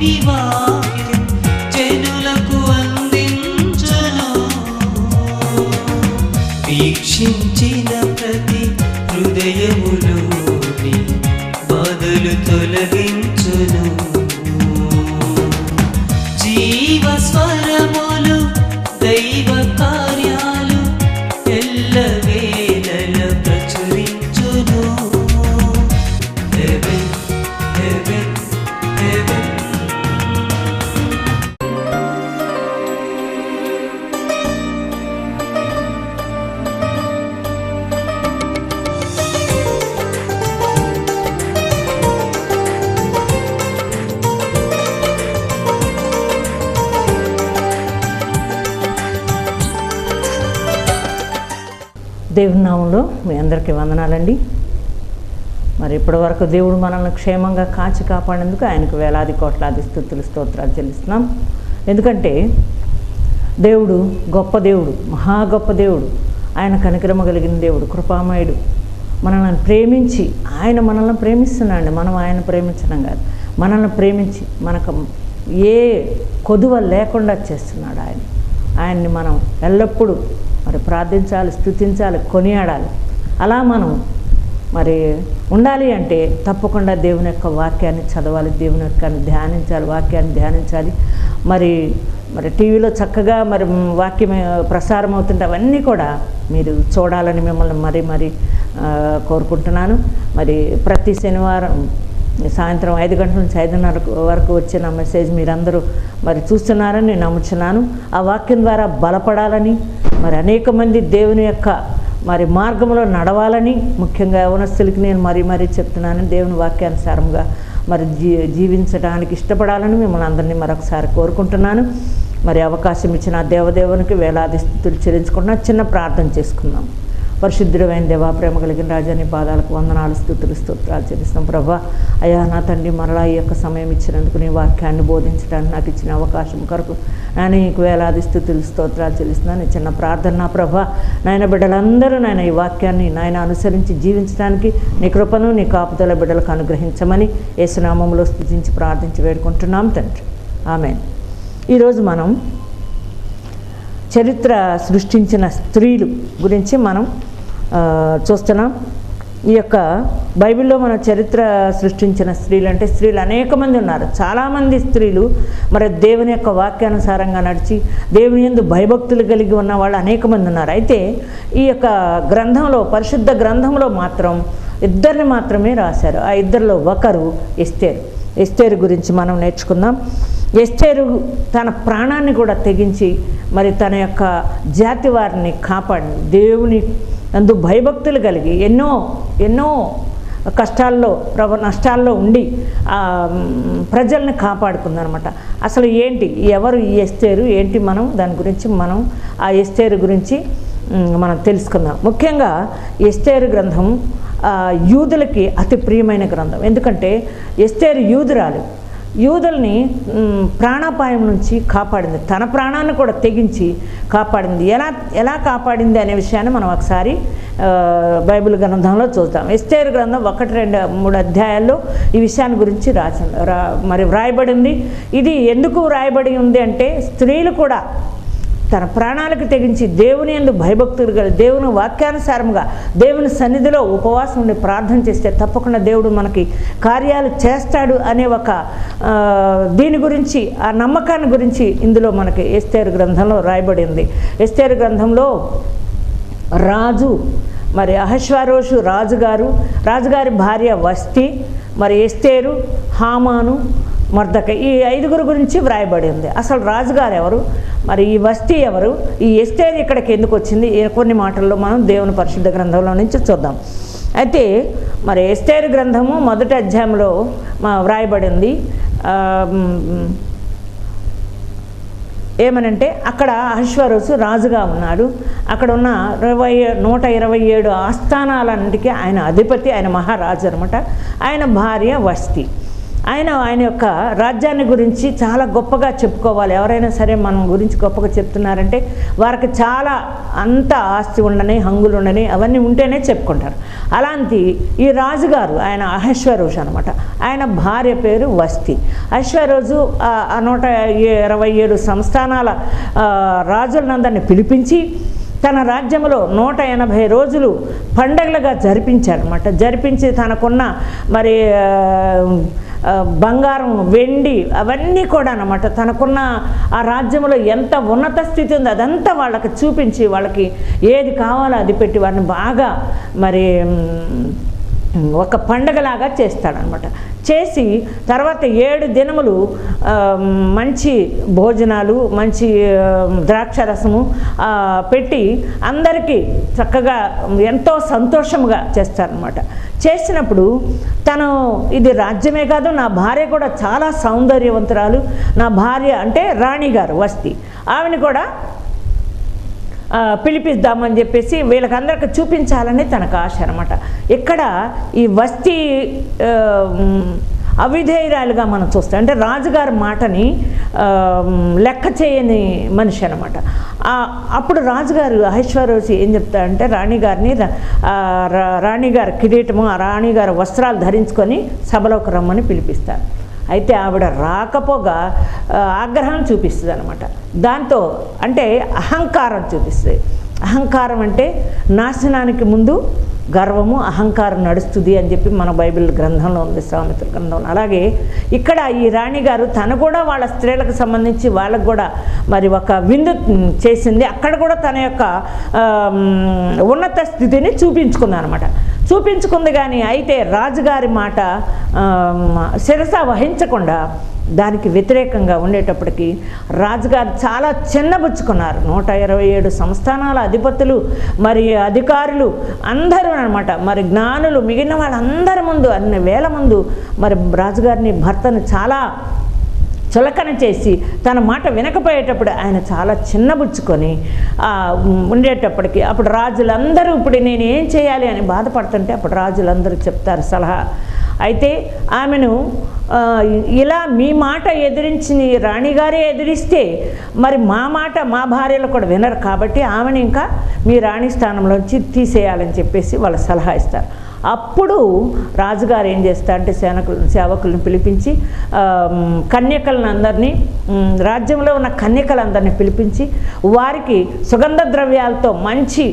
దేవుని వాక్యం జనులకు అందించును. వీక్షించిన ప్రతి హృదయములోని బాధలు తొలగించును. జీవ స్వరములు దైవ కార్యాలు ఎల్లవేళల ప్రచురించును. Heaven heaven heaven. దేవుని నామంలో మీ అందరికీ వందనాలండి. మరి ఇప్పటివరకు దేవుడు మనల్ని క్షేమంగా కాచి కాపాడేందుకు ఆయనకు వేలాది కోట్లాది స్తుతులు స్తోత్రాలు చెల్లిస్తున్నాం. ఎందుకంటే దేవుడు గొప్ప దేవుడు, మహా గొప్ప దేవుడు. ఆయన కనికరమ కలిగిన దేవుడు, కృపామయుడు. మనల్ని ప్రేమించి ఆయన మనల్ని ప్రేమిస్తున్నాడు. మనం ఆయన ప్రేమించడం కాదు, మనల్ని ప్రేమించి మనకు ఏ కొదువ లేకుండా చేస్తున్నాడు ఆయన్ని మనం ఎల్లప్పుడూ మరి ప్రార్థించాలి, స్తుతించాలి, కొనియాడాలి. అలా మనం మరి ఉండాలి అంటే తప్పకుండా దేవుని యొక్క వాక్యాన్ని చదవాలి, దేవుని యొక్క ధ్యానించాలి, వాక్యాన్ని ధ్యానించాలి. మరి టీవీలో చక్కగా మరి వాక్యం ప్రసారం అవుతుంటే అవన్నీ కూడా మీరు చూడాలని మిమ్మల్ని మరీ కోరుకుంటున్నాను. మరి ప్రతి శనివారం సాయంత్రం 5 గంటల నుంచి 5:30 వరకు వచ్చిన మెసేజ్ మీరందరూ మరి చూస్తున్నారని నేను నమ్ముచున్నాను. ఆ వాక్యం ద్వారా బలపడాలని, మరి అనేక మంది దేవుని యొక్క మరి మార్గంలో నడవాలని, ముఖ్యంగా యవనస్తులకి నేను మరీ చెప్తున్నాను. దేవుని వాక్యానుసారంగా మరి జీవించడానికి ఇష్టపడాలని మిమ్మల్ని అందరినీ మరొకసారి కోరుకుంటున్నాను. మరి అవకాశం ఇచ్చిన దేవదేవునికి వేలాది స్తుతులు చెల్లించుకుంటున్నా. చిన్న ప్రార్థన చేసుకుందాం. పరిశుద్ధుడైన దేవా, ప్రేమ కలిగిన రాజా, నీ పాదాలకు వందనాలు, స్తుతులు స్తోత్రాలు చెల్లిస్తున్నాం. ప్రభా, అయ్యా నా తండ్రి, మరలా ఈ యొక్క సమయం ఇచ్చినందుకు, నీ వాక్యాన్ని బోధించడానికి నాకు ఇచ్చిన అవకాశం కొరకు నీకు వేలాది స్తుతులు స్తోత్రాలు చెల్లిస్తున్నాను. చిన్న ప్రార్థన నా ప్రభా, నాయన బిడ్డలందరూ నాయన ఈ వాక్యాన్ని నాయన అనుసరించి జీవించడానికి నీ కృపను, నీ కాపుదల బిడ్డలకు అనుగ్రహించమని యేసునామములో స్తుతించి ప్రార్థించి వేడుకుంటున్నాం తండ్రి. ఆమేన్. ఈరోజు మనం చరిత్ర సృష్టించిన స్త్రీలు గురించి మనం చూస్తున్నాం. ఈ యొక్క బైబిల్లో మన చరిత్ర సృష్టించిన స్త్రీలు అంటే స్త్రీలు అనేక మంది ఉన్నారు. చాలామంది స్త్రీలు మరి దేవుని యొక్క వాక్యానుసారంగా నడిచి దేవుని యందు భయభక్తులు కలిగి ఉన్న వాళ్ళు అనేక మంది ఉన్నారు. అయితే ఈ యొక్క గ్రంథంలో, పరిశుద్ధ గ్రంథంలో మాత్రం ఇద్దరిని మాత్రమే రాశారు. ఆ ఇద్దరిలో ఒకరు ఎస్తేరు గురించి మనం నేర్చుకుందాం. ఎస్తేరు తన ప్రాణాన్ని కూడా తెగించి మరి తన యొక్క జాతి వారిని కాపాడింది. దేవుని అందు భయభక్తులు కలిగి ఎన్నో కష్టాల్లో నష్టాల్లో ఉండి ప్రజల్ని కాపాడుకుందనమాట. అసలు ఏంటి, ఎవరు ఈ ఎస్తేరు, ఏంటి, మనం దాని గురించి మనం ఆ ఎస్తేరు గురించి మనం తెలుసుకుందాం. ముఖ్యంగా ఎస్తేరు గ్రంథం యూదులకి అతి ప్రియమైన గ్రంథం. ఎందుకంటే ఎస్తేరు యూదుల్ని ప్రాణాపాయం నుంచి కాపాడింది. తన ప్రాణాన్ని కూడా తెగించి కాపాడింది. ఎలా కాపాడింది అనే విషయాన్ని మనం ఒకసారి బైబిల్ గ్రంథంలో చూద్దాం. ఎస్తేరు గ్రంథం 1, 2, 3 అధ్యాయాల్లో ఈ విషయాన్ని గురించి మరి వ్రాయబడింది. ఇది ఎందుకు వ్రాయబడి ఉంది అంటే స్త్రీలు కూడా తన ప్రాణాలకు తెగించి దేవుని యందు భయభక్తులు కలిగి దేవుని వాక్యానుసారంగా దేవుని సన్నిధిలో ఉపవాసం ఉండి ప్రార్థన చేస్తే తప్పకుండా దేవుడు మనకి కార్యాలు చేస్తాడు అనే ఒక దీని గురించి, ఆ నమ్మకాన్ని గురించి ఇందులో మనకి ఎస్తేరు గ్రంథంలో రాయబడింది. ఎస్తేరు గ్రంథంలో రాజు మరి అహష్వేరోషు రాజుగారి భార్య వస్తి, మరి ఎస్తేరు, హామాను, మొర్దెకై, ఈ 5గురు గురించి వ్రాయబడి ఉంది. అసలు రాజుగారు ఎవరు, మరి ఈ వస్తీ ఎవరు, ఈ ఎస్తేరు ఇక్కడికి ఎందుకు వచ్చింది, కొన్ని మాటల్లో మనం దేవుని పరిశుద్ధ గ్రంథంలో నుంచి చూద్దాం. అయితే మరి ఎస్తేరు గ్రంథము 1వ అధ్యాయంలో వ్రాయబడింది. ఏమనంటే అక్కడ అహష్వేరోషు రాజుగా ఉన్నాడు. అక్కడ ఉన్న 127 ఆస్థానాలన్నిటికీ ఆయన అధిపతి, ఆయన మహారాజు అనమాట. ఆయన భార్య వస్తి. ఆయన యొక్క రాజ్యాన్ని గురించి చాలా గొప్పగా చెప్పుకోవాలి. ఎవరైనా సరే మన గురించి గొప్పగా చెప్తున్నారంటే వారికి చాలా అంత ఆస్తి ఉండని, హంగులు ఉండని, అవన్నీ ఉంటేనే చెప్పుకుంటారు. అలాంటి ఈ రాజుగారు ఆయన అహశ్వరోషు అనమాట. ఆయన భార్య పేరు వస్తి. అశ్వరోజు 127 సంస్థానాల రాజులందరినీ పిలిపించి తన రాజ్యంలో 180 రోజులు పండగలుగా జరిపించాడనమాట. జరిపించి తనకున్న మరి బంగారం, వెండి అవన్నీ కూడా అన్నమాట, తనకున్న ఆ రాజ్యంలో ఎంత ఉన్నత స్థితి ఉందో అదంతా వాళ్ళకి చూపించి, వాళ్ళకి ఏది కావాలో అది పెట్టి వారిని బాగా మరి ఒక పండగలాగా చేస్తాడనమాట. చేసి తర్వాత 7 దినములు మంచి భోజనాలు, మంచి ద్రాక్షరసము పెట్టి అందరికీ చక్కగా ఎంతో సంతోషముగా చేస్తారనమాట. చేసినప్పుడు తను ఇది రాజ్యమే కాదు, నా భార్య కూడా చాలా సౌందర్యవంతురాలు, నా భార్య అంటే రాణిగారు వస్తి, ఆమెను కూడా పిలిపిద్దామని చెప్పేసి వీళ్ళకందరికీ చూపించాలని తనకు ఆశ అనమాట. ఇక్కడ ఈ వస్తి అవిధేయురాలుగా మనం చూస్తాం. అంటే రాజుగారి మాటని లెక్క చేయని మనిషి అనమాట. అప్పుడు రాజుగారు అహశ్వరోషు ఏం చెప్తాడంటే రాణిగారి కిరీటము, ఆ రాణిగారి వస్త్రాలు ధరించుకొని సభలోకి రమ్మని పిలిపిస్తారు. అయితే ఆవిడ రాకపోగా ఆగ్రహం చూపిస్తుంది అనమాట. దాంతో అంటే అహంకారం చూపిస్తుంది. అహంకారం అంటే నాశనానికి ముందు గర్వము, అహంకారం నడుస్తుంది అని చెప్పి మన బైబిల్ గ్రంథంలో ఉంది, సామెతల గ్రంథంలో. అలాగే ఇక్కడ ఈ రాణిగారు తను కూడా వాళ్ళ స్త్రీలకు సంబంధించి వాళ్ళకు కూడా మరి ఒక విందు చేసింది. అక్కడ కూడా తన యొక్క ఉన్నత స్థితిని చూపించుకుంది అనమాట. చూపించుకుంది కానీ అయితే రాజుగారి మాట శిరస వహించకుండా దానికి వ్యతిరేకంగా ఉండేటప్పటికి రాజుగారు చాలా చిన్నబుచ్చుకున్నారు. 127 సంస్థానాల అధిపతులు మరి అధికారులు అందరూ అనమాట, మరి జ్ఞానులు మిగిలిన వాళ్ళందరి ముందు, అన్ని వేల ముందు మరి రాజుగారిని, భర్తను చాలా చులకన చేసి తన మాట వినకపోయేటప్పుడు ఆయన చాలా చిన్నబుచ్చుకొని ఉండేటప్పటికి అప్పుడు రాజులందరూ ఇప్పుడు నేను ఏం చేయాలి అని బాధపడుతుంటే అప్పుడు రాజులందరూ చెప్తారు సలహా. అయితే ఆమెను ఇలా మీ మాట ఎదిరించి రాణిగారే ఎదిరిస్తే మరి మా మాట మా భార్యలు కూడా వినరు, కాబట్టి ఆమెను ఇంకా మీ రాణి స్థానంలోంచి తీసేయాలని చెప్పేసి వాళ్ళు సలహా ఇస్తారు. అప్పుడు రాజుగారు ఏం చేస్తారంటే సేవకులను పిలిపించి కన్యకలను అందరినీ, రాజ్యంలో ఉన్న కన్యకలందరినీ పిలిపించి వారికి సుగంధ ద్రవ్యాలతో మంచి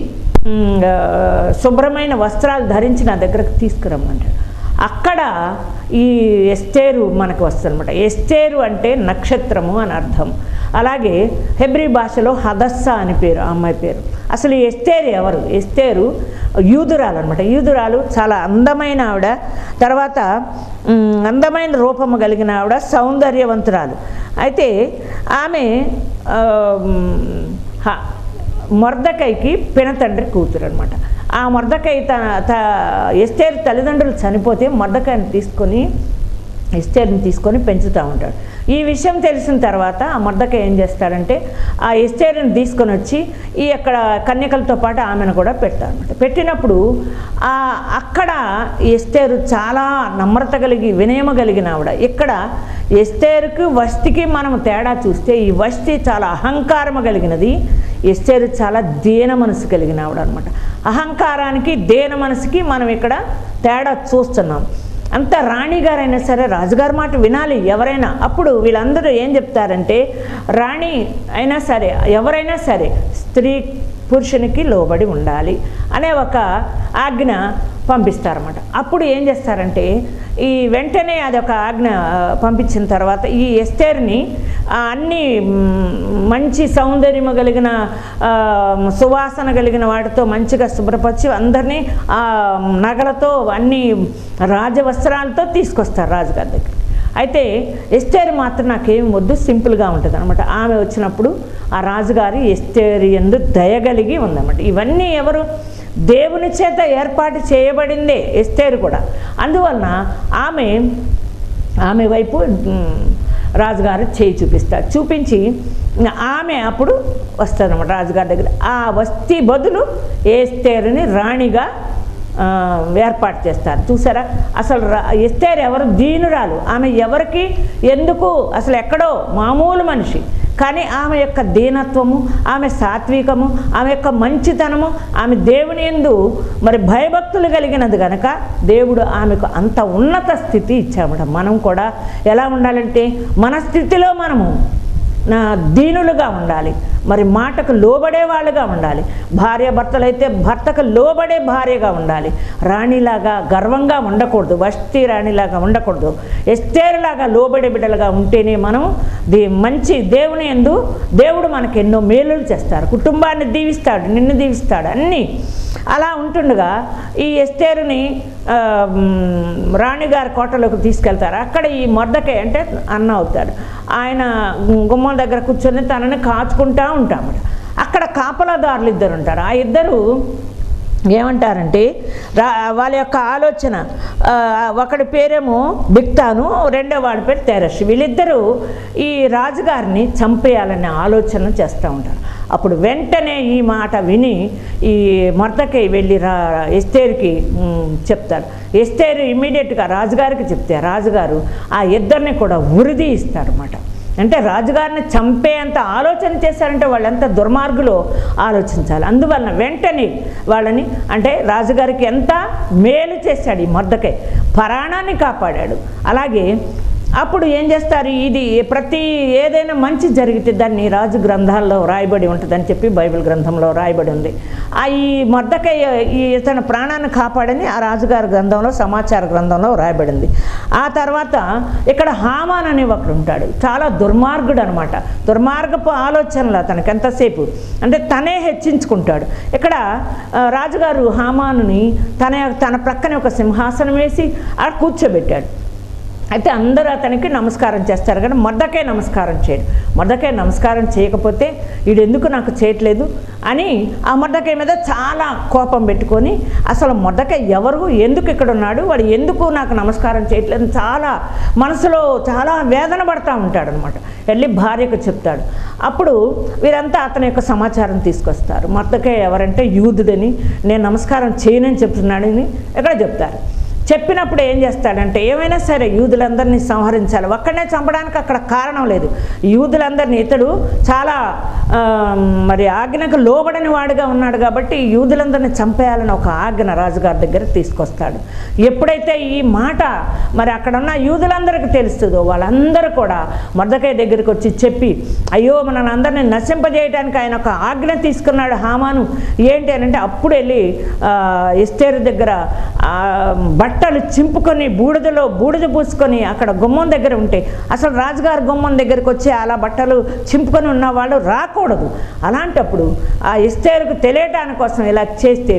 శుభ్రమైన వస్త్రాలు ధరించి నా దగ్గరకు తీసుకురమ్మంటాడు. అక్కడ ఈ ఎస్తేరు మనకు వస్తుందన్నమాట. ఎస్తేరు అంటే నక్షత్రము అని అర్థం. అలాగే హెబ్రీ భాషలో హదస్సా అని పేరు ఆ అమ్మాయి పేరు. అసలు ఈ ఎస్తేరు ఎవరు? ఎస్తేరు యూదురాలు అనమాట. యూదురాలు చాలా అందమైన ఆవిడ, తర్వాత అందమైన రూపము కలిగిన ఆవిడ, సౌందర్యవంతురాలు. అయితే ఆమె మొర్దెకైకి పినతండ్రి కూతురు అనమాట. ఆ మొర్దెకై ఎస్తేరు తల్లిదండ్రులు చనిపోతే మొర్దెకైని తీసుకొని పెంచుతూ ఉంటాడు. ఈ విషయం తెలిసిన తర్వాత ఆ మొర్దెకై ఏం చేస్తాడంటే ఆ ఎస్తేరుని తీసుకొని వచ్చి ఈ అక్కడ కన్యకలతో పాటు ఆమెను కూడా పెడతాడనమాట. పెట్టినప్పుడు అక్కడ ఎస్తేరు చాలా నమ్రత కలిగి వినయమ కలిగిన ఆవిడ. ఇక్కడ ఎస్తేరుకి వస్తికి మనం తేడా చూస్తే ఈ వస్తి చాలా అహంకారము కలిగినది, ఎస్తేరు చాలా దీన మనసు కలిగిన ఆవిడ అనమాట. అహంకారానికి దీన మనసుకి మనం ఇక్కడ తేడా చూస్తున్నాం. అంత రాణిగారైనా సరే రాజుగారి మాట వినాలి ఎవరైనా. అప్పుడు వీళ్ళందరూ ఏం చెప్తారంటే రాణి అయినా సరే ఎవరైనా సరే స్త్రీ పురుషునికి లోబడి ఉండాలి అనే ఒక ఆజ్ఞ పంపిస్తారన్నమాట. అప్పుడు ఏం చేస్తారంటే ఈ వెంటనే అదొక ఆజ్ఞ పంపించిన తర్వాత ఈ ఎస్తేరుని అన్ని మంచి సౌందర్యము కలిగిన సువాసన కలిగిన వాటితో మంచిగా శుభ్రపరిచి అందరినీ నగలతో అన్ని రాజవస్త్రాలతో తీసుకొస్తారు రాజుగారి దగ్గర. అయితే ఎస్తేరు మాత్రం నాకేం వద్దు, సింపుల్గా ఉంటుంది అనమాట. ఆమె వచ్చినప్పుడు ఆ రాజుగారి ఎస్తేరు యందు దయగలిగి ఉందన్నమాట. ఇవన్నీ ఎవరు? దేవుని చేత ఏర్పాటు చేయబడిందే ఎస్తేరు కూడా. అందువలన ఆమె వైపు రాజుగారు చేయి చూపిస్తారు. చూపించి ఆమె అప్పుడు వస్తుందన్నమాట రాజుగారి దగ్గర. ఆ వస్తి బదులు ఎస్తేరుని రాణిగా ఏర్పాటు చేస్తారు. చూసారా, అసలు ఎస్తేరు ఎవరు? దీనురాలు. ఆమె ఎవరికి, ఎందుకు, అసలు ఎక్కడో మామూలు మనిషి, కానీ ఆమె యొక్క దీనత్వము, ఆమె సాత్వికము, ఆమె యొక్క మంచితనము, ఆమె దేవుని యందు మరి భయభక్తులు కలిగినది కనుక దేవుడు ఆమెకు అంత ఉన్నత స్థితి ఇచ్చామట. మనం కూడా ఎలా ఉండాలంటే మన స్థితిలో మనము దీనులుగా ఉండాలి, మరి మాటకు లోబడే వాళ్ళుగా ఉండాలి. భార్యాభర్తలు అయితే భర్తకు లోబడే భార్యగా ఉండాలి. రాణిలాగా గర్వంగా ఉండకూడదు, వష్టి రాణిలాగా ఉండకూడదు. ఎస్తేరులాగా లోబడే బిడ్డలుగా ఉంటేనే మనం మంచి దేవుని యందు దేవుడు మనకు ఎన్నో మేలులు చేస్తారు, కుటుంబాన్ని దీవిస్తాడు, నిన్ను దీవిస్తాడు, అన్నీ అలా ఉంటుండగా ఈ ఎస్తేరుని రాణిగారి కోటలోకి తీసుకెళ్తారు. అక్కడ ఈ మొర్దెకై అంటే అన్న అవుతాడు, ఆయన గుమ్మం దగ్గర కూర్చొని తనని కాచుకుంటూ ఉంటామట. అక్కడ కాపలాదారులు ఇద్దరు ఉంటారు. ఆ ఇద్దరు ఏమంటారంటే వాళ్ళ యొక్క ఆలోచన, ఒకడి పేరేమో బిక్తాను, రెండో వాడి పేరు తెరష్. వీళ్ళిద్దరూ ఈ రాజుగారిని చంపేయాలనే ఆలోచన చేస్తూ ఉంటారు. అప్పుడు వెంటనే ఈ మాట విని ఈ మొర్దెకై వెళ్ళి ఎస్తేరుకి చెప్తారు. ఎస్తేరు ఇమ్మీడియట్గా రాజుగారికి చెప్తే రాజుగారు ఆ ఇద్దరిని కూడా ఉరిది ఇస్తారన్నమాట. అంటే రాజుగారిని చంపేంత ఆలోచన చేశారంటే వాళ్ళు ఎంత దుర్మార్గులో ఆలోచించాలి. అందువలన వెంటనే వాళ్ళని, అంటే రాజుగారికి ఎంత మేలు చేశాడు ఈ మొర్దెకై, ప్రాణాన్ని కాపాడాడు. అలాగే అప్పుడు ఏం చేస్తారు, ఇది ఏదైనా మంచి జరిగితే దాన్ని రాజు గ్రంథాల్లో రాయబడి ఉంటుందని చెప్పి బైబిల్ గ్రంథంలో రాయబడి ఉంది. ఈ మొర్దెకై తన ప్రాణాన్ని కాపాడని ఆ రాజుగారి గ్రంథంలో, సమాచార గ్రంథంలో రాయబడింది. ఆ తర్వాత ఇక్కడ హామాన్ అనే ఒకడు ఉంటాడు, చాలా దుర్మార్గుడు అనమాట. దుర్మార్గపు ఆలోచనలు అతనికి ఎంతసేపు అంటే తనే హెచ్చించుకుంటాడు. ఇక్కడ రాజుగారు హామానుని తన ప్రక్కనే ఒక సింహాసనం వేసి అక్కడ కూర్చోబెట్టాడు. అయితే అందరూ అతనికి నమస్కారం చేస్తారు, కానీ మొర్దెకై నమస్కారం చేయడు. మొర్దెకై నమస్కారం చేయకపోతే వీడు ఎందుకు నాకు చేయట్లేదు అని ఆ మొర్దెకై మీద చాలా కోపం పెట్టుకొని, అసలు మొర్దెకై ఎవరు, ఎందుకు ఇక్కడ ఉన్నాడు, వాడు ఎందుకు నాకు నమస్కారం చేయట్లేదు, చాలా మనసులో చాలా వేదన పడుతూ ఉంటాడు అనమాట. వెళ్ళి భార్యకు చెప్తాడు. అప్పుడు వీరంతా అతని యొక్క సమాచారం తీసుకొస్తారు. మొర్దెకై ఎవరంటే యూదుడని, నేను నమస్కారం చేయనని చెప్తున్నాడని ఇక్కడ చెప్తారు. చెప్పినప్పుడు ఏం చేస్తాడంటే, ఏమైనా సరే యూదులందరినీ సంహరించాలి, ఒక్కడనే చంపడానికి అక్కడ కారణం లేదు. యూదులందరినీ, ఇతడు చాలా మరి ఆజ్ఞకు లోబడని వాడిగా ఉన్నాడు కాబట్టి యూదులందరినీ చంపేయాలని ఒక ఆజ్ఞ రాజుగారి దగ్గర తీసుకొస్తాడు. ఎప్పుడైతే ఈ మాట మరి అక్కడ ఉన్న యూదులందరికీ తెలుస్తుందో వాళ్ళందరూ కూడా మొర్దెకై దగ్గరికి వచ్చి చెప్పి, అయ్యో మనల్ని అందరినీ నశింపజేయడానికి ఆయన ఒక ఆజ్ఞ తీసుకున్నాడు హామాను, ఏంటి అని అంటే అప్పుడు వెళ్ళి ఎస్తేరు దగ్గర బట్టలు చింపుకొని బూడిద పూసుకొని అక్కడ గుమ్మం దగ్గర ఉంటే, అసలు రాజుగారి గుమ్మం దగ్గరికి వచ్చి అలా బట్టలు చింపుకొని ఉన్న వాళ్ళు రాకూడదు. అలాంటప్పుడు ఆ ఎస్తేరుకు తెలియటాని కోసం ఇలా చేస్తే,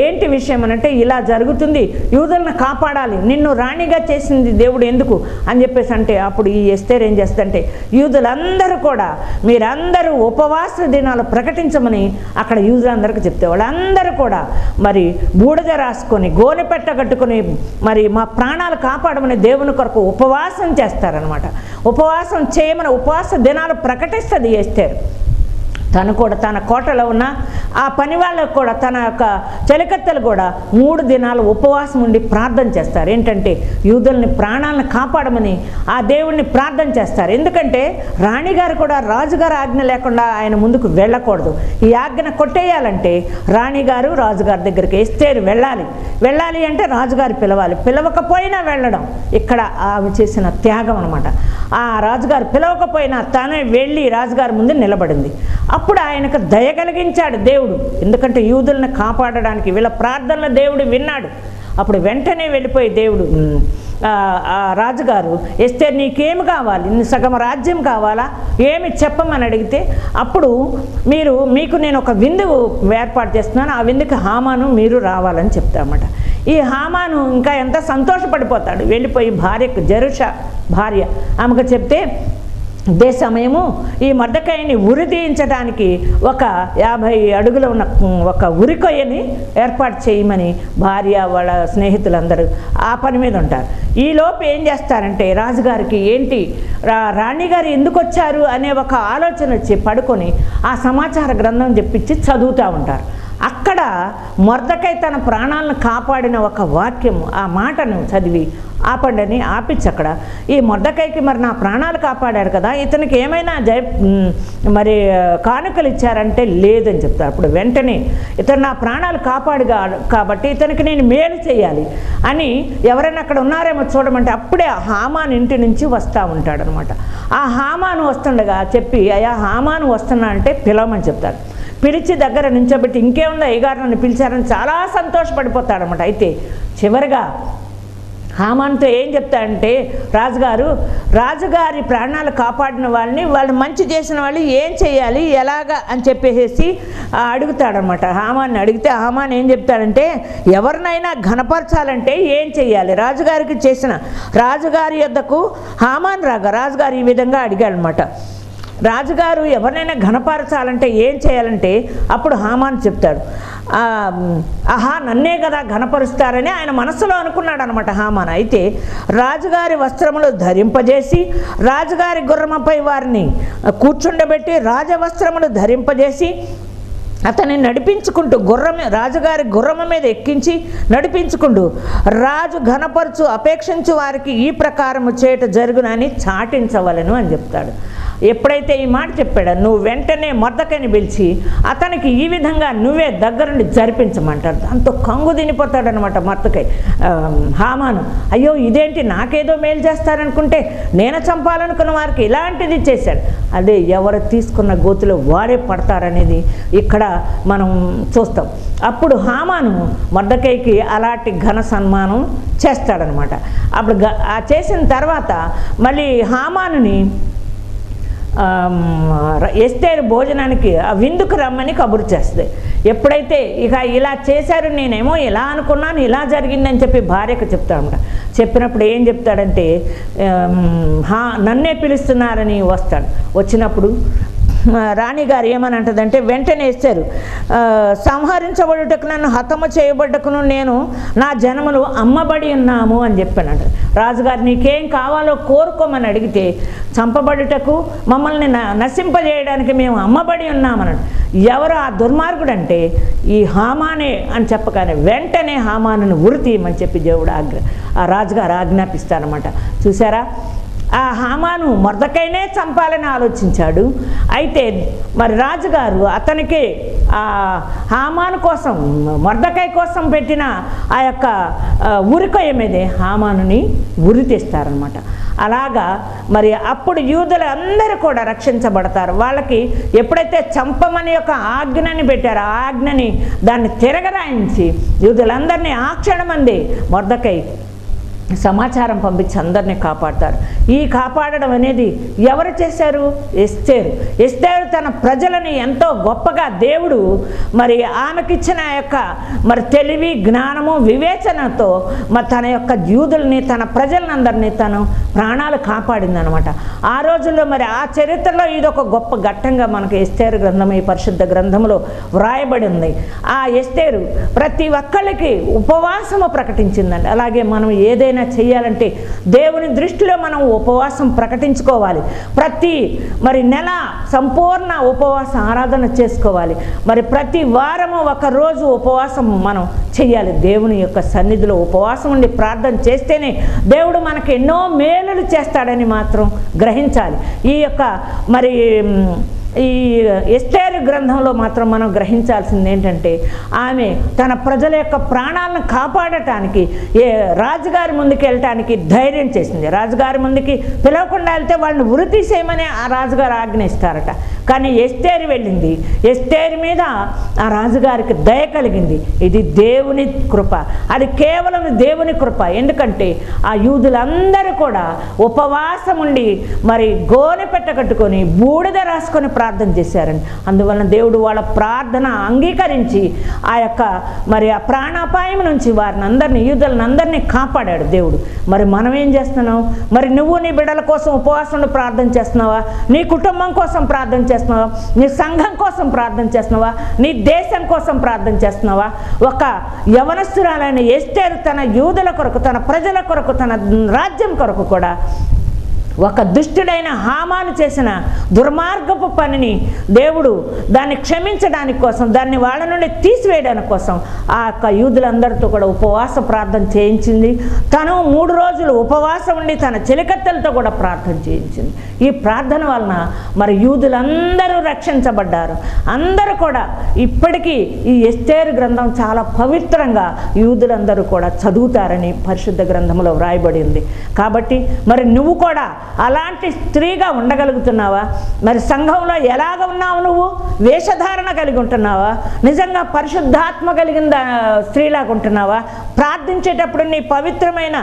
ఏంటి విషయం అనంటే ఇలా జరుగుతుంది, యూదులను కాపాడాలి, నిన్ను రాణిగా చేసింది దేవుడు ఎందుకు అని చెప్పేసి అంటే, అప్పుడు ఈ ఎస్తేరు ఏం చేస్తుందంటే, యూదులందరూ కూడా మీరందరూ ఉపవాస దినాలు ప్రకటించమని అక్కడ యూదులందరికీ చెప్తే, వాళ్ళందరూ కూడా మరి బూడిద రాసుకొని గోనె పెట్ట కట్టుకొని మరి మా ప్రాణాలు కాపాడమని దేవుని కొరకు ఉపవాసం చేస్తారనమాట. ఉపవాసం చేయమని ఉపవాస దినాలు ప్రకటిస్తుంది ఎస్తేరు. తను కూడా తన కోటలో ఉన్న ఆ పని వాళ్ళకు కూడా, తన యొక్క చెలికత్తెలు కూడా 3 దినాలు ఉపవాసం ఉండి ప్రార్థన చేస్తారు. ఏంటంటే యూదుల్ని ప్రాణాలను కాపాడమని ఆ దేవుణ్ణి ప్రార్థన చేస్తారు. ఎందుకంటే రాణిగారు కూడా రాజుగారి ఆజ్ఞ లేకుండా ఆయన ముందుకు వెళ్ళకూడదు. ఈ ఆజ్ఞ కొట్టేయాలంటే రాణిగారు రాజుగారి దగ్గరికి ఎస్తేరు వెళ్ళాలి అంటే రాజుగారు పిలవాలి, పిలవకపోయినా వెళ్ళడం ఇక్కడ ఆమె చేసిన త్యాగం అనమాట. ఆ రాజుగారు పిలవకపోయినా తనే వెళ్ళి రాజుగారి ముందు నిలబడింది. అప్పుడు ఆయనకు దయ కలిగించాడు దేవుడు, ఎందుకంటే యూదులను కాపాడడానికి వీళ్ళ ప్రార్థనలు దేవుడు విన్నాడు. అప్పుడు వెంటనే వెళ్ళిపోయి దేవుడు రాజుగారు, ఎస్తేరు నీకేమి కావాలి, సగం రాజ్యం కావాలా, ఏమి చెప్పమని అడిగితే, అప్పుడు మీకు నేను ఒక విందు ఏర్పాటు చేస్తున్నాను, ఆ విందుకి హామాను మీరు రావాలని చెప్తామట. ఈ హామాను ఇంకా ఎంత సంతోషపడిపోతాడు. వెళ్ళిపోయి భార్యకు, జెరుషా భార్య, ఆమెకు చెప్తే, ఇదే సమయము ఈ మొర్దెకైని ఉరిదీయించడానికి ఒక 50 అడుగుల ఉన్న ఒక ఉరికొయ్యని ఏర్పాటు చేయమని భార్య వాళ్ళ స్నేహితులందరూ ఆ పని మీద ఉంటారు. ఈలోపు ఏం చేస్తారంటే రాజుగారికి ఏంటి రాణిగారు ఎందుకు వచ్చారు అనే ఒక ఆలోచన వచ్చి పడుకొని ఆ సమాచార గ్రంథం చెప్పించి చదువుతూ ఉంటారు. అక్కడ మొర్దకై తన ప్రాణాలను కాపాడిన ఒక వాక్యము, ఆ మాటను చదివి ఆపండి ఆపించి అక్కడ ఈ మొర్దకైకి మరి నా ప్రాణాలు కాపాడాడు కదా, ఇతనికి ఏమైనా మరి కానుకలు ఇచ్చారంటే లేదని చెప్తారు. అప్పుడు వెంటనే ఇతను నా ప్రాణాలు కాపాడు కాబట్టి ఇతనికి నేను మేలు చేయాలి అని ఎవరైనా అక్కడ ఉన్నారేమో చూడమంటే అప్పుడే హామాను ఇంటి నుంచి వస్తూ ఉంటాడనమాట. ఆ హామాను వస్తుండగా చెప్పి అయ్యా హామాను వస్తున్నా అంటే పిలవమని చెప్తాడు. పిలిచి దగ్గర నుంచోబెట్టి ఇంకేముందో అయ్యగారు నన్ను పిలిచారని చాలా సంతోషపడిపోతాడనమాట. అయితే చివరిగా హామాన్తో ఏం చెప్తాడంటే రాజుగారి ప్రాణాలు కాపాడిన వాళ్ళని, వాళ్ళు మంచి చేసిన వాళ్ళు ఏం చేయాలి ఎలాగా అని చెప్పేసి అడుగుతాడనమాట. హామాన్ని అడిగితే హామాన్ ఏం చెప్తాడంటే ఎవరినైనా ఘనపరచాలంటే ఏం చేయాలి, రాజుగారి యొద్దకు హామాన్ రాజుగారు ఈ విధంగా అడిగాడనమాట. రాజుగారు ఎవరినైనా ఘనపరచాలంటే ఏం చేయాలంటే అప్పుడు హామాన్ చెప్తాడు, ఆహా నన్నే కదా ఘనపరుస్తారని ఆయన మనసులో అనుకున్నాడు అనమాట హామాన్. అయితే రాజుగారి వస్త్రములు ధరింపజేసి రాజుగారి గుర్రమపై వారిని కూర్చుండబెట్టి రాజవస్త్రములు ధరింపజేసి అతన్ని నడిపించుకుంటూ రాజుగారి గుర్రమ మీద ఎక్కించి నడిపించుకుంటూ రాజు ఘనపరచు అపేక్షించు వారికి ఈ ప్రకారము చేయట జరుగునని చాటించవలను అని చెప్తాడు. ఎప్పుడైతే ఈ మాట చెప్పాడో నువ్వు వెంటనే మొర్దకైని పిలిచి అతనికి ఈ విధంగా నువ్వే దగ్గరుండి జరిపించమంటాడు. దాంతో కంగు తినిపోతాడనమాట మొర్దకై. హామాను అయ్యో ఇదేంటి నాకేదో మేలు చేస్తారనుకుంటే నేను చంపాలనుకున్న వారికి ఇలాంటిది చేశాడు. అదే ఎవరు తీసుకున్న గోతులో వాడే పడతారనేది ఇక్కడ మనం చూస్తాం. అప్పుడు హామాను మొర్దకైకి అలాంటి ఘన సన్మానం చేస్తాడనమాట. అప్పుడు చేసిన తర్వాత మళ్ళీ హామానుని ఎస్తేరు భోజనానికి ఆ విందుకు రమ్మని కబురు చేస్తుంది. ఎప్పుడైతే ఇక ఇలా చేశారు, నేనేమో ఇలా అనుకున్నాను ఇలా జరిగిందని చెప్పి భార్యకు చెప్తాడనమాట. చెప్పినప్పుడు ఏం చెప్తాడంటే నన్నే పిలుస్తున్నారని వస్తాడు. వచ్చినప్పుడు రాణిగారు ఏమని అంటుందంటే వెంటనే ఇస్తారు, సంహరించబడుటకు నన్ను హతము చేయబడ్డకును నేను నా జనములు అమ్మబడి ఉన్నాము అని చెప్పానంట. రాజుగారు నీకేం కావాలో కోరుకోమని అడిగితే చంపబడుటకు మమ్మల్ని నశింపజేయడానికి మేము అమ్మబడి ఉన్నామన్నాడు. ఎవరు ఆ దుర్మార్గుడు అంటే ఈ హామానే అని చెప్పగానే వెంటనే హామానుని ఉరి తీయమని చెప్పి దేవుడు ఆ రాజుగారు ఆజ్ఞాపిస్తారన్నమాట. చూసారా, ఆ హామాను మొర్దకైనే చంపాలని ఆలోచించాడు. అయితే మరి రాజుగారు అతనికి ఆ హామాను కోసం మొర్దకై కోసం పెట్టిన ఆ యొక్క ఉరికొయ్య మీదే హామానుని ఉరి తీస్తారనమాట. అలాగా మరి అప్పుడు యూదులు అందరూ కూడా రక్షించబడతారు. వాళ్ళకి ఎప్పుడైతే చంపమని యొక్క ఆజ్ఞని పెట్టారో ఆ ఆజ్ఞని దాన్ని తిరగరాయించి యూదులందరినీ ఆ క్షణమంది మొర్దకై సమాచారం పంపించి అందరినీ కాపాడతారు. ఈ కాపాడడం అనేది ఎవరు చేశారు? ఎస్తేరు తన ప్రజలని ఎంతో గొప్పగా దేవుడు మరి ఆమెకిచ్చిన యొక్క మరి తెలివి జ్ఞానము వివేచనతో మరి తన యొక్క యూదుల్ని తన ప్రజలందరినీ తను ప్రాణాలు కాపాడింది అనమాట. ఆ రోజుల్లో మరి ఆ చరిత్రలో ఇదొక గొప్ప ఘట్టంగా మనకు ఎస్తేరు గ్రంథం ఈ పరిశుద్ధ గ్రంథంలో వ్రాయబడి ఉంది. ఆ ఎస్తేరు ప్రతి ఒక్కళ్ళకి ఉపవాసము ప్రకటించిందండి. అలాగే మనం ఏదైనా చేయాలంటే దేవుని దృష్టిలో మనం ఉపవాసం ప్రకటించుకోవాలి. ప్రతి మరి నెల సంపూర్ణ ఉపవాస ఆరాధన చేసుకోవాలి. మరి ప్రతి వారము ఒక రోజు ఉపవాసం మనం చెయ్యాలి. దేవుని యొక్క సన్నిధిలో ఉపవాసం ఉండి ప్రార్థన చేస్తేనే దేవుడు మనకి ఎన్నో మేలులు చేస్తాడని మాత్రం గ్రహించాలి. ఈ యొక్క మరి ఈ ఎస్తేరు గ్రంథంలో మాత్రం మనం గ్రహించాల్సింది ఏంటంటే ఆమె తన ప్రజల యొక్క ప్రాణాలను కాపాడటానికి రాజుగారి ముందుకు వెళ్ళటానికి ధైర్యం చేసింది. రాజుగారి ముందుకి పిలవకుండా వెళ్తే వాళ్ళని ఉరి తీసేయమని ఆ రాజుగారు ఆజ్ఞయిస్తారట. కానీ ఎస్తేరు వెళ్ళింది. ఎస్తేరు మీద ఆ రాజుగారికి దయ కలిగింది. ఇది దేవుని కృప, అది కేవలం దేవుని కృప. ఎందుకంటే ఆ యూదులందరూ కూడా ఉపవాసం ఉండి మరి గోనె పెట్టకట్టుకొని బూడిద రాసుకొని ప్రార్థన చేశారండి. అందువలన దేవుడు వాళ్ళ ప్రార్థన అంగీకరించి ఆ యొక్క మరి ఆ ప్రాణాపాయం నుంచి వారిని అందరినీ యూదులందరినీ కాపాడాడు దేవుడు. మరి మనం ఏం చేస్తున్నాం? మరి నువ్వు నీ బిడ్డల కోసం ఉపవాసంలో ప్రార్థన చేస్తున్నావా? నీ కుటుంబం కోసం ప్రార్థన చేస్తున్నావా? నీ సంఘం కోసం ప్రార్థన చేస్తున్నావా? నీ దేశం కోసం ప్రార్థన చేస్తున్నావా? ఒక యవనస్తురాలైన ఎస్తేరు తన యూదుల కొరకు, తన ప్రజల కొరకు, తన రాజ్యం కొరకు కూడా ఒక దుష్టుడైన హామాను చేసిన దుర్మార్గపు పనిని దేవుడు దాన్ని క్షమించడానికి కోసం, దాన్ని వాళ్ళ నుండి తీసివేయడానికి కోసం ఆ యొక్క యూదులందరితో కూడా ఉపవాస ప్రార్థన చేయించింది. తను 3 రోజులు ఉపవాసం ఉండి తన చెలికత్తెలతో కూడా ప్రార్థన చేయించింది. ఈ ప్రార్థన వలన మరి యూదులందరూ రక్షించబడ్డారు. అందరూ కూడా ఇప్పటికీ ఈ ఎస్తేరు గ్రంథం చాలా పవిత్రంగా యూదులందరూ కూడా చదువుతారని పరిశుద్ధ గ్రంథంలో వ్రాయబడింది. కాబట్టి మరి నువ్వు కూడా అలాంటి స్త్రీగా ఉండగలుగుతున్నావా? మరి సంఘంలో ఎలాగ ఉన్నావు? నువ్వు వేషధారణ కలిగి ఉంటున్నావా? నిజంగా పరిశుద్ధాత్మ కలిగిన స్త్రీలాగా ఉంటున్నావా? ప్రార్థించేటప్పుడు నీ పవిత్రమైన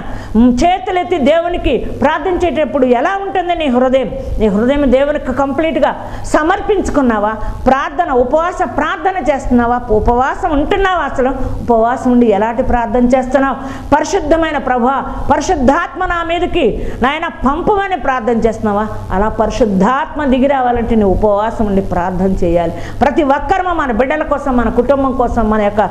చేతులెత్తి దేవునికి ప్రార్థించేటప్పుడు ఎలా ఉంటుంది నీ హృదయం? నీ హృదయం దేవునికి కంప్లీట్గా సమర్పించుకున్నావా? ప్రార్థన, ఉపవాస ప్రార్థన చేస్తున్నావా? ఉపవాసం ఉంటున్నావా? అసలు ఉపవాసం ఉండి ఎలాంటి ప్రార్థన చేస్తున్నావు? పరిశుద్ధమైన ప్రభువా, పరిశుద్ధాత్మ నా మీదకి నాయన పంపమని ప్రార్థన చేస్తున్నావా? అలా పరిశుద్ధాత్మ దిగి రావాలంటే నువ్వు ఉపవాసం ఉండి ప్రార్థన చేయాలి. ప్రతి ఒక్కరూ మన బిడ్డల కోసం, మన కుటుంబం కోసం, మన యొక్క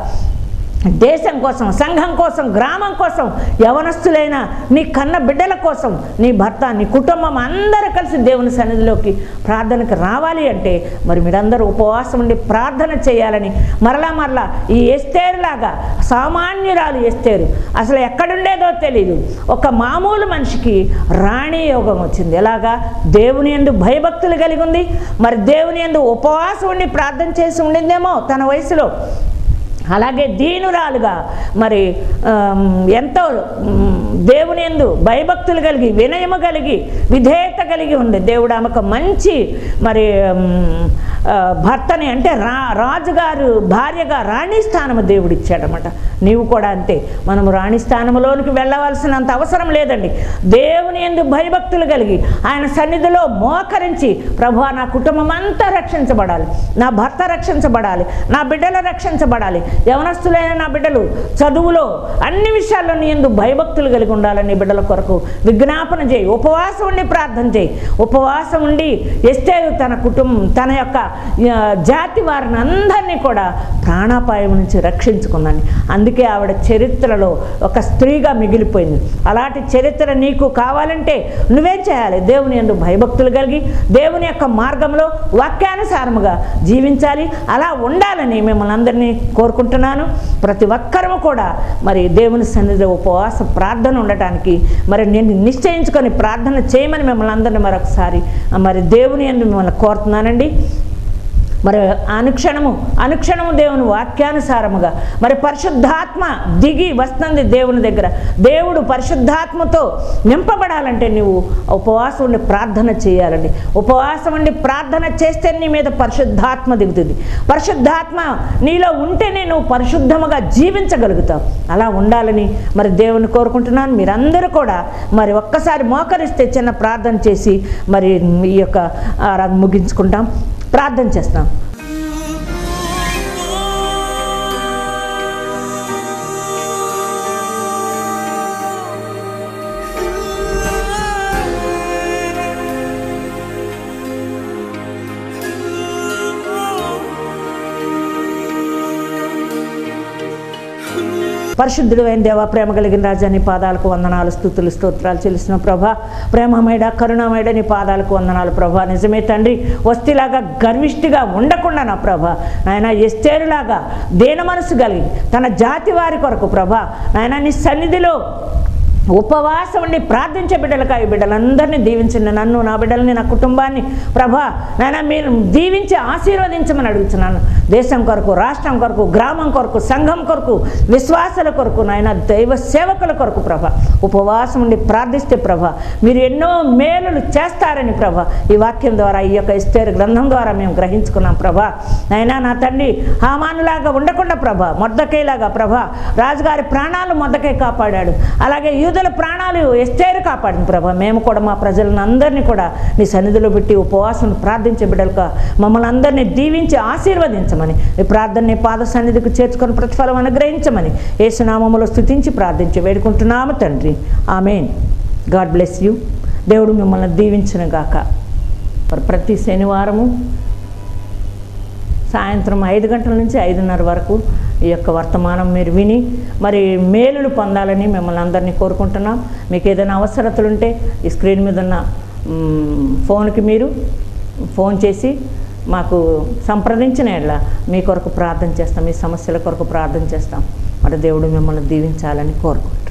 దేశం కోసం, సంఘం కోసం, గ్రామం కోసం, యవనస్తులైన నీ కన్న బిడ్డల కోసం, నీ భర్త, నీ కుటుంబం అందరూ కలిసి దేవుని సన్నిధిలోకి ప్రార్థనకు రావాలి అంటే మరి మీరందరూ ఉపవాసం ఉండి ప్రార్థన చేయాలని మరలా ఈ ఎస్తేరులాగా, సామాన్యురాలు ఎస్తేరు అసలు ఎక్కడుండేదో తెలియదు, ఒక మామూలు మనిషికి రాణి యోగం వచ్చింది. ఎలాగా? దేవుని యందు భయభక్తులు కలిగి ఉంది. మరి దేవుని యందు ఉపవాసం ఉండి ప్రార్థన చేసి ఉండిందేమో తన వయసులో. అలాగే దీనురాలుగా మరి ఎంతో దేవుని యందు భయభక్తులు కలిగి, వినయము కలిగి, విధేయత కలిగి ఉంది. దేవుడు ఆమెకు మంచి మరి భర్తని, అంటే రాజుగారు భార్యగా రాణి స్థానము దేవుడు ఇచ్చాడనమాట. నీవు కూడా అంతే. మనము రాణి స్థానంలోనికి వెళ్ళవలసినంత అవసరం లేదండి. దేవుని యందు భయభక్తులు కలిగి ఆయన సన్నిధిలో మోకరించి, ప్రభువా నా కుటుంబం అంతా రక్షించబడాలి, నా భర్త రక్షించబడాలి, నా బిడ్డలు రక్షించబడాలి, యవనస్తులైన నా బిడ్డలు చదువులో అన్ని విషయాల్లో నీ యందు భయభక్తులు కలిగి ఉండాలని బిడ్డల కొరకు విజ్ఞాపన చేయి. ఉపవాసం ఉండి ప్రార్థన చేయి. ఉపవాసం ఉండి ఎస్తేరు తన కుటుంబం, తన యొక్క జాతి వారిని అందరినీ కూడా ప్రాణాపాయం నుంచి రక్షించుకుందని. అందుకే ఆవిడ చరిత్రలో ఒక స్త్రీగా మిగిలిపోయింది. అలాంటి చరిత్ర నీకు కావాలంటే నువ్వేం చేయాలి? దేవుని యందు భయభక్తులు కలిగి దేవుని యొక్క మార్గంలో వాక్యానుసారముగా జీవించాలి. అలా ఉండాలని మిమ్మల్ని అందరినీ కోరుకుంటున్నాను. ప్రతి ఒక్కరూ కూడా మరి దేవుని సన్నిధిలో ఉపవాస ప్రార్థన ఉండటానికి మరి నేను నిశ్చయించుకొని ప్రార్థన చేయమని మిమ్మల్ని అందరినీ మరొకసారి మరి దేవుని యందు మిమ్మల్ని కోరుతున్నానండి. మరి అనుక్షణము దేవుని వాక్యానుసారముగా మరి పరిశుద్ధాత్మ దిగి వస్తుంది దేవుని దగ్గర. దేవుడు పరిశుద్ధాత్మతో నింపబడాలంటే నువ్వు ఉపవాసం ఉండి ప్రార్థన చేయాలండి. ఉపవాసం ఉండి ప్రార్థన చేస్తే నీ మీద పరిశుద్ధాత్మ దిగుతుంది. పరిశుద్ధాత్మ నీలో ఉంటేనే నువ్వు పరిశుద్ధముగా జీవించగలుగుతావు. అలా ఉండాలని మరి దేవుని కోరుకుంటున్నాను. మీరందరూ కూడా మరి ఒక్కసారి మోకరిస్తే చిన్న ప్రార్థన చేసి మరి ఈ యొక్క ముగించుకుంటాం. ప్రార్థన చేస్తాం. పరిశుద్ధుడు అయిన దేవా, ప్రేమ కలిగిన రాజా, నీ పాదాలకు వందనాలు, స్తుతులు, స్తోత్రాలు చెల్లిస్తున్న ప్రభా. ప్రేమమేడ, కరుణమేడ, నీ పాదాలకు వందనాలు ప్రభా. నిజమే తండ్రి, వస్తిలాగా గర్విష్టిగా ఉండకుండా నా ప్రభా నాయన ఎస్తేరులాగా దీన మనసు కలిగి తన జాతి వారి కొరకు ప్రభా నాయన నీ సన్నిధిలో ఉపవాసం ఉండి ప్రార్థించే బిడ్డలకా ఈ బిడ్డలందరినీ దీవించండి. నన్ను, నా బిడ్డలని, నా కుటుంబాన్ని ప్రభా నాయన మీరు దీవించి ఆశీర్వదించమని అడుగుతున్నాను. దేశం కొరకు, రాష్ట్రం కొరకు, గ్రామం కొరకు, సంఘం కొరకు, విశ్వాసాల కొరకు, నాయన దైవ సేవకుల కొరకు ప్రభా ఉపవాసం ఉండి ప్రార్థిస్తే ప్రభా మీరు ఎన్నో మేలులు చేస్తారని ప్రభా ఈ వాక్యం ద్వారా, ఈ యొక్క ఎస్తేరు గ్రంథం ద్వారా మేము గ్రహించుకున్నాం ప్రభా. నాయనా నా తండ్రి, హామానులాగా ఉండకుండా ప్రభా మొర్దెకైలాగా ప్రభా రాజుగారి ప్రాణాలు మొర్దెకై కాపాడాడు. అలాగే యూదుల ప్రాణాలు ఎస్తేరు కాపాడింది ప్రభా. మేము కూడా మా ప్రజలను అందరినీ కూడా నీ సన్నిధిలో పెట్టి ఉపవాసం ప్రార్థించే బిడ్డలుగా మమ్మల్ని అందరినీ దీవించి ఆశీర్వదించమని, ఈ ప్రార్థనని పాద సన్నిధికి చేర్చుకొని ప్రతిఫలం అనుగ్రహించమని యేసునామములో స్తుతించి ప్రార్థించి వేడుకుంటున్నాము తండ్రి. ఆమేన్. God bless you. దేవుడు మిమ్మల్ని దీవించును గాక. ప్రతి శనివారము సాయంత్రం 5 గంటల నుంచి 5:30 వరకు ఈ యొక్క వర్తమానం మీరు విని మరి మేలులు పొందాలని మిమ్మల్ని అందరినీ కోరుకుంటున్నాం. మీకు ఏదైనా అవసరతలు ఉంటే ఈ స్క్రీన్ మీద ఉన్న ఫోన్కి మీరు ఫోన్ చేసి మాకు సంప్రదించిన యెడల మీ కొరకు ప్రార్థన చేస్తాం, మీ సమస్యల కొరకు ప్రార్థన చేస్తాం. మరి దేవుడు మిమ్మల్ని దీవించాలని కోరుకుంటున్నాం.